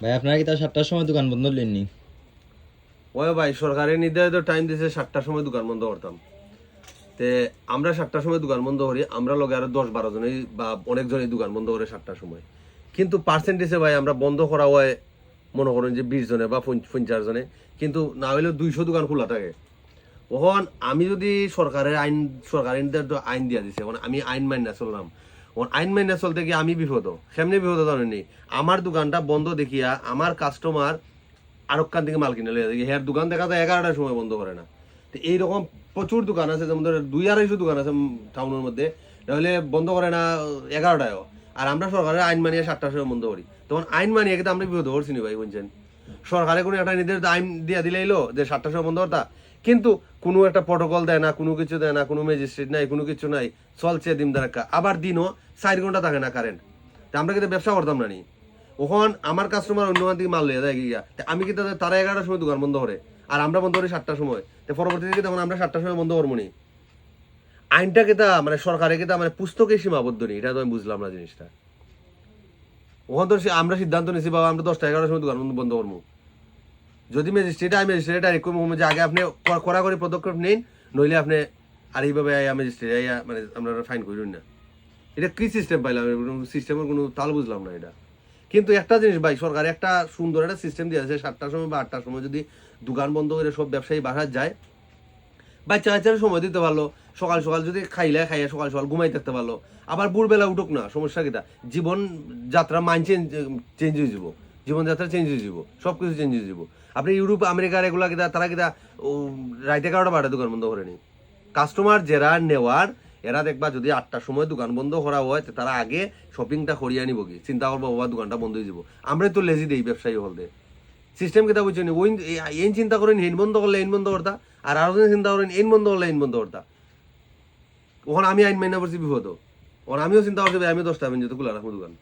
ভাই আপনারা কি তাও 7টার সময় দোকান বন্ধ করলেননি? ওই ভাই সরকারের নির্ধারিত টাইম দিয়েছে 7টার সময় দোকান বন্ধ করতাম। তে আমরা 7টার সময় দোকান বন্ধ করি, আমরা লগে আরো 10-12 জনই বা অনেকজনই দোকান বন্ধ করে 7টার সময়। কিন্তু পার্সেন্টেজে ভাই আমরা বন্ধ করা হয় মনে করেন যে 20 জনে বা 50 জনে, কিন্তু না হইলেও 200 দোকান খোলা থাকে। ওখন আমি যদি সরকারের নির্ধারিত আইন দিয়া দিছে, এখন আমি আইন মাইনা চললাম, আইন মাইনা চলতে গিয়ে আমি বিপদ। সেমনি বিপদ জানেনি, আমার দোকানটা বন্ধ দেখিয়া আমার কাস্টমার আরকান থেকে মাল কিনে লইয়া হ্যাঁ দোকান দেখা যায় 11টার সময় বন্ধ করে না। তো এইরকম প্রচুর দোকান আছে, যেমন ধর 2-250 দোকান আছে টাউনের মধ্যে, তাহলে বন্ধ করে না 11টায়ও। আর আমরা সরকারের আইন মানিয়ে 7টার সময় বন্ধ করি, তখন আইন মানিয়ে কিন্তু আমরা বিপদ করছি নি ভাই, বুঝছেন? সরকারে কোনো একটা নির্ধারিত আইন দিয়া দিলে এলো যে 7টার সময় বন্ধ করতা, কিন্তু কোনো একটা প্রটোকল দেয় না, কোনো কিছু দেয় না, কোনো ম্যাজিস্ট্রেট নাই, কোনো কিছু নাই, চলছে দিন দাঁড়াক্কা। আবার দিনও 4 ঘন্টা থাকে না কারেন্ট, আমরা কিন্তু ব্যবসা করতাম না নি। ওখান আমার কাস্টমার অন্য দিকে মাল লিয়ে যায় গিয়া, আমি কিন্তু তারা 11টার সময় দোকান বন্ধ করে আর আমরা বন্ধ করি 7টার সময়। তো পরবর্তীতে তখন আমরা 7টার সময় বন্ধ করবো নি। আইনটা কেতা মানে সরকারে কেতা মানে পুস্তকে সীমাবদ্ধ নেই, এটা তো আমি বুঝলাম না জিনিসটা। ওখান তো আমরা সিদ্ধান্ত নিয়েছি বাবা আমরা 10টা-11টার সময় দোকান বন্ধ করবো। যদি ম্যাজিস্ট্রেট যে আগে আপনি কড়াকড়ি পদক্ষেপ নিন, নইলে আপনি আর এইভাবে ম্যাজিস্ট্রেট মানে আমরা ফাইন করুন না। এটা কি সিস্টেম পাইলাম? সিস্টেমের কোনো তাল বুঝলাম না এটা। কিন্তু একটা জিনিস ভাই, সরকার একটা সুন্দর একটা সিস্টেম দিয়েছে, 7টার সময় বা 8টার সময় যদি দোকান বন্ধ করে সব ব্যবসায়ী বাসায় যায়, বাচ্চা কাচ্চারা সময় দিতে পারলো, সকাল সকাল যদি খাইয়া সকাল সকাল ঘুমাই থাকতে পারলো, আবার ভোরবেলা উঠুক না, সমস্যা কিটা? জীবন যাত্রা মাইন্ড চেঞ্জ হয়ে যাব, জীবনযাত্রা চেঞ্জ হয়ে যাব, সব কিছু চেঞ্জ হয়ে যাব। আপনি ইউরোপ আমেরিকার এগুলা কিটা তারা কিটা রাইতে 11টা-12টা দোকান বন্ধ করেনি। কাস্টমার যারা নেওয়ার, এরা দেখবা যদি 8টার সময় দোকান বন্ধ করা হয়, তারা আগে শপিংটা করিয়া নিব কি, চিন্তা করবো বাবা দোকানটা বন্ধ হয়ে যাব। আমরা তো লেজি দেই ব্যবসায়ী হলতে। সিস্টেম কেটা বুঝছেন? ওই এই চিন্তা করেন হেন বন্ধ করলে এন বন্ধ করতা, আর আরো জন চিন্তা করেন এন বন্ধ করলে এন বন্ধ করতা। ওখানে আমি আইন মাইনা করছি বিপদ, ওখানে আমিও চিন্তা করছি আমি 10টা আমি যেতে খোলা রাখবো দোকান।